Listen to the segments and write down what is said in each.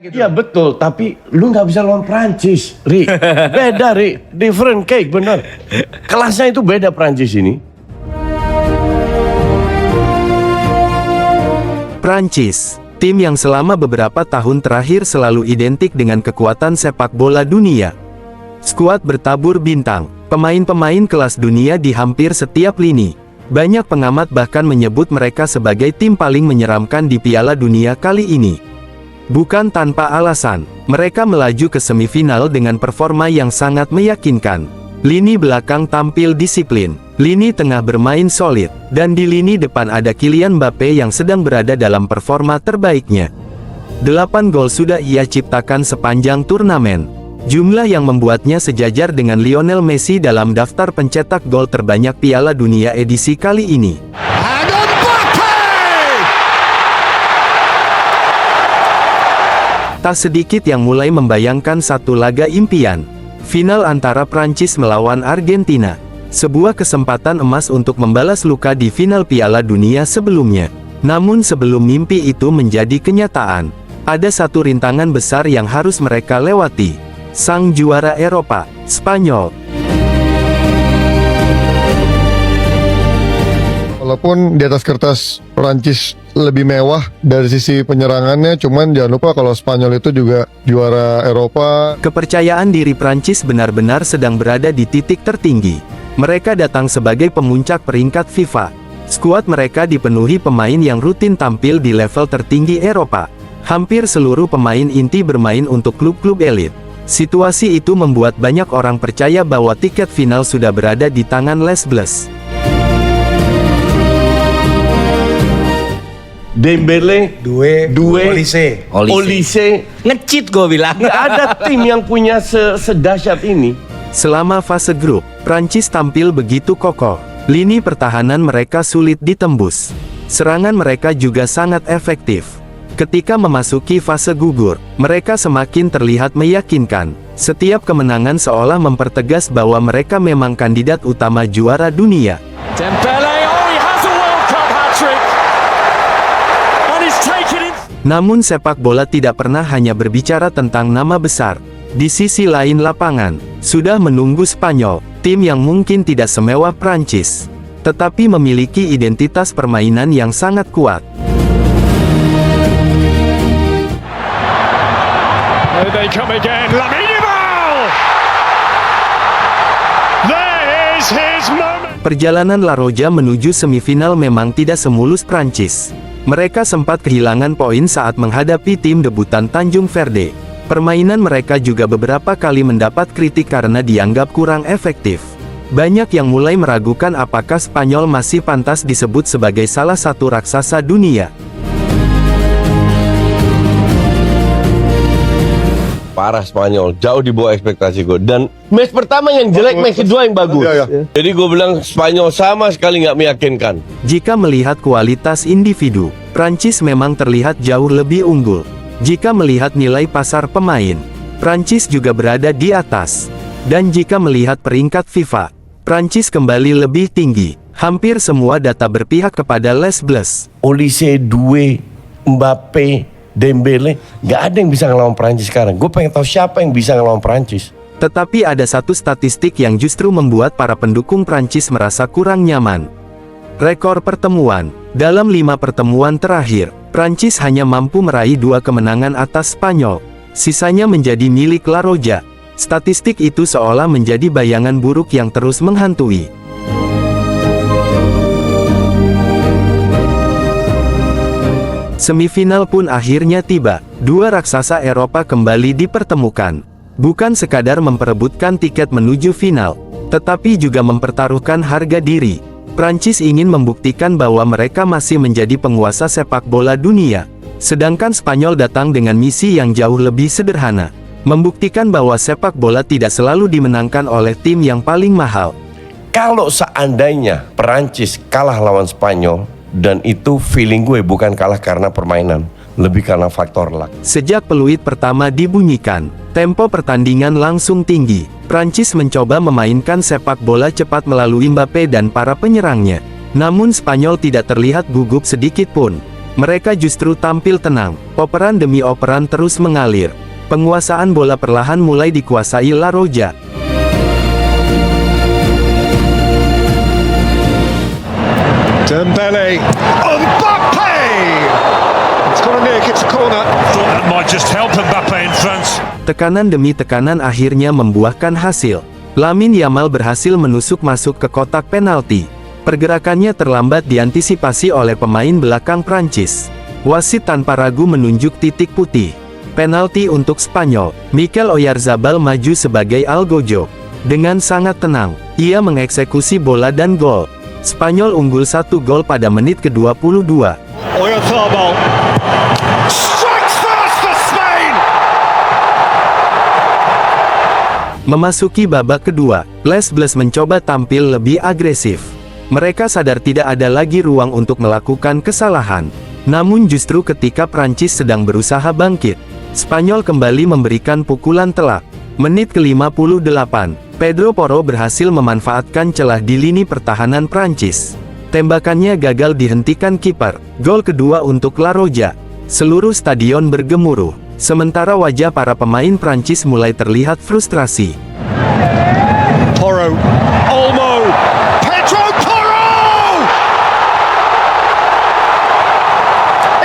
Gitu. Iya betul, tapi lu nggak bisa lawan Prancis, Ri. Beda, Ri. Different cake, bener. Kelasnya itu beda Prancis ini. Prancis, tim yang selama beberapa tahun terakhir selalu identik dengan kekuatan sepak bola dunia. Skuad bertabur bintang, pemain-pemain kelas dunia di hampir setiap lini. Banyak pengamat bahkan menyebut mereka sebagai tim paling menyeramkan di Piala Dunia kali ini. Bukan tanpa alasan, mereka melaju ke semifinal dengan performa yang sangat meyakinkan. Lini belakang tampil disiplin, lini tengah bermain solid, dan di lini depan ada Kylian Mbappe yang sedang berada dalam performa terbaiknya. 8 gol sudah ia ciptakan sepanjang turnamen. Jumlah yang membuatnya sejajar dengan Lionel Messi dalam daftar pencetak gol terbanyak Piala Dunia edisi kali ini. Tak sedikit yang mulai membayangkan satu laga impian. Final antara Prancis melawan Argentina. Sebuah kesempatan emas untuk membalas luka di final Piala Dunia sebelumnya. Namun sebelum mimpi itu menjadi kenyataan, ada satu rintangan besar yang harus mereka lewati. Sang juara Eropa, Spanyol. Walaupun di atas kertas Prancis lebih mewah dari sisi penyerangannya, cuman jangan lupa kalau Spanyol itu juga juara Eropa. Kepercayaan diri Prancis benar-benar sedang berada di titik tertinggi. Mereka datang sebagai pemuncak peringkat FIFA. Skuad mereka dipenuhi pemain yang rutin tampil di level tertinggi Eropa. Hampir seluruh pemain inti bermain untuk klub-klub elit. Situasi itu membuat banyak orang percaya bahwa tiket final sudah berada di tangan Les Bleus. Dembele, Olise, Nge-cheat gue bilang. nggak ada tim yang punya sedahsyat ini. Selama fase grup, Prancis tampil begitu kokoh. Lini pertahanan mereka sulit ditembus. Serangan mereka juga sangat efektif. Ketika memasuki fase gugur, mereka semakin terlihat meyakinkan. Setiap kemenangan seolah mempertegas bahwa mereka memang kandidat utama juara dunia. Dembele, he has a World Cup hat-trick. And he's taken it. Namun sepak bola tidak pernah hanya berbicara tentang nama besar. Di sisi lain lapangan, sudah menunggu Spanyol, tim yang mungkin tidak semewah Prancis, tetapi memiliki identitas permainan yang sangat kuat. Here they come again. Lamine Yamal! There is his moment. Perjalanan La Roja menuju semifinal memang tidak semulus Prancis. Mereka sempat kehilangan poin saat menghadapi tim debutan Tanjung Verde. Permainan mereka juga beberapa kali mendapat kritik karena dianggap kurang efektif. Banyak yang mulai meragukan apakah Spanyol masih pantas disebut sebagai salah satu raksasa dunia. Parah Spanyol, jauh di bawah ekspektasi gue. Dan match pertama yang jelek, match kedua yang bagus. Iya. Jadi gue bilang Spanyol sama sekali nggak meyakinkan. Jika melihat kualitas individu, Prancis memang terlihat jauh lebih unggul. Jika melihat nilai pasar pemain, Prancis juga berada di atas. Dan jika melihat peringkat FIFA, Prancis kembali lebih tinggi. Hampir semua data berpihak kepada Les Bleus. Olise, Doué, Mbappe, Dembele, nggak ada yang bisa ngelawan Prancis sekarang. Gue pengen tahu siapa yang bisa ngelawan Prancis. Tetapi ada satu statistik yang justru membuat para pendukung Prancis merasa kurang nyaman. Rekor pertemuan. Dalam 5 pertemuan terakhir, Prancis hanya mampu meraih 2 kemenangan atas Spanyol. Sisanya menjadi milik La Roja. Statistik itu seolah menjadi bayangan buruk yang terus menghantui. Semifinal pun akhirnya tiba. 2 raksasa Eropa kembali dipertemukan. Bukan sekadar memperebutkan tiket menuju final, tetapi juga mempertaruhkan harga diri. Prancis ingin membuktikan bahwa mereka masih menjadi penguasa sepak bola dunia. Sedangkan Spanyol datang dengan misi yang jauh lebih sederhana. Membuktikan bahwa sepak bola tidak selalu dimenangkan oleh tim yang paling mahal. Kalau seandainya Prancis kalah lawan Spanyol, dan itu feeling gue bukan kalah karena permainan, lebih karena faktor luck. Sejak peluit pertama dibunyikan, tempo pertandingan langsung tinggi. Prancis mencoba memainkan sepak bola cepat melalui Mbappe dan para penyerangnya. Namun Spanyol tidak terlihat gugup sedikit pun. Mereka justru tampil tenang, operan demi operan terus mengalir. Penguasaan bola perlahan mulai dikuasai La Roja. Dembele, Mbappe! It's gonna nick, it's a corner. Thought that might just help Mbappe in France. Tekanan demi tekanan akhirnya membuahkan hasil. Lamine Yamal berhasil menusuk masuk ke kotak penalti. Pergerakannya terlambat diantisipasi oleh pemain belakang Prancis. Wasit tanpa ragu menunjuk titik putih. Penalti untuk Spanyol. Mikel Oyarzabal maju sebagai algojo. Dengan sangat tenang, ia mengeksekusi bola dan gol. Spanyol unggul 1 gol pada menit ke-22. Oyarzabal strikes first for Spain! Memasuki babak kedua, Les Bleus mencoba tampil lebih agresif. Mereka sadar tidak ada lagi ruang untuk melakukan kesalahan. Namun justru ketika Prancis sedang berusaha bangkit, Spanyol kembali memberikan pukulan telak. Menit ke-58, Pedro Porro berhasil memanfaatkan celah di lini pertahanan Prancis. Tembakannya gagal dihentikan kiper. Gol kedua untuk La Roja. Seluruh stadion bergemuruh. Sementara wajah para pemain Prancis mulai terlihat frustrasi. Porro, Olmo, Pedro Porro!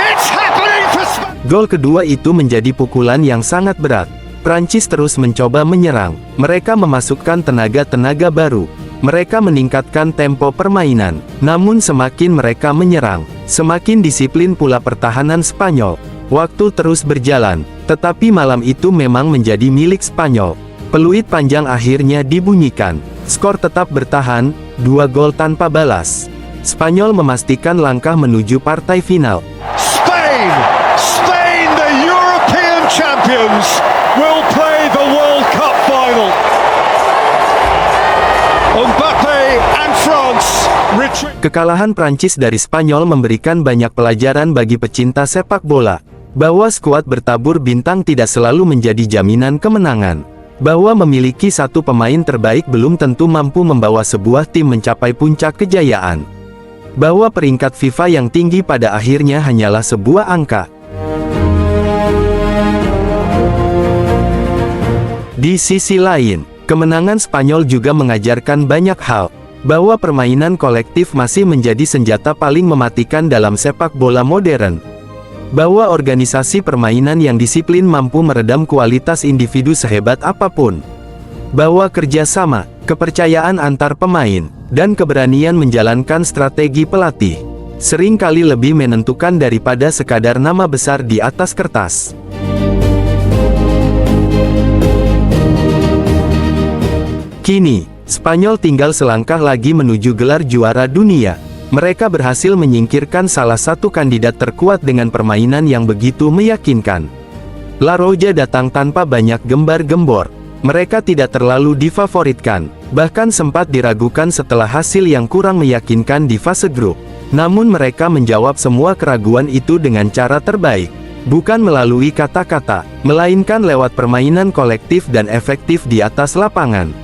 It's happening for Spain! Gol kedua itu menjadi pukulan yang sangat berat. Prancis terus mencoba menyerang. Mereka memasukkan tenaga-tenaga baru. Mereka meningkatkan tempo permainan. Namun semakin mereka menyerang, semakin disiplin pula pertahanan Spanyol. Waktu terus berjalan, tetapi malam itu memang menjadi milik Spanyol. Peluit panjang akhirnya dibunyikan. Skor tetap bertahan, 2 gol tanpa balas. Spanyol memastikan langkah menuju partai final. Spain! Spain, the European champions, will play the World Cup final. Mbappe and France retreat. Kekalahan Prancis dari Spanyol memberikan banyak pelajaran bagi pecinta sepak bola. Bahwa skuad bertabur bintang tidak selalu menjadi jaminan kemenangan. Bahwa memiliki satu pemain terbaik belum tentu mampu membawa sebuah tim mencapai puncak kejayaan. Bahwa peringkat FIFA yang tinggi pada akhirnya hanyalah sebuah angka. Di sisi lain, kemenangan Spanyol juga mengajarkan banyak hal. Bahwa permainan kolektif masih menjadi senjata paling mematikan dalam sepak bola modern. Bahwa organisasi permainan yang disiplin mampu meredam kualitas individu sehebat apapun. Bahwa kerjasama, kepercayaan antar pemain, dan keberanian menjalankan strategi pelatih seringkali lebih menentukan daripada sekadar nama besar di atas kertas. Kini, Spanyol tinggal selangkah lagi menuju gelar juara dunia. Mereka berhasil menyingkirkan salah satu kandidat terkuat dengan permainan yang begitu meyakinkan. La Roja datang tanpa banyak gembar-gembor. Mereka tidak terlalu difavoritkan, bahkan sempat diragukan setelah hasil yang kurang meyakinkan di fase grup. Namun mereka menjawab semua keraguan itu dengan cara terbaik. Bukan melalui kata-kata, melainkan lewat permainan kolektif dan efektif di atas lapangan.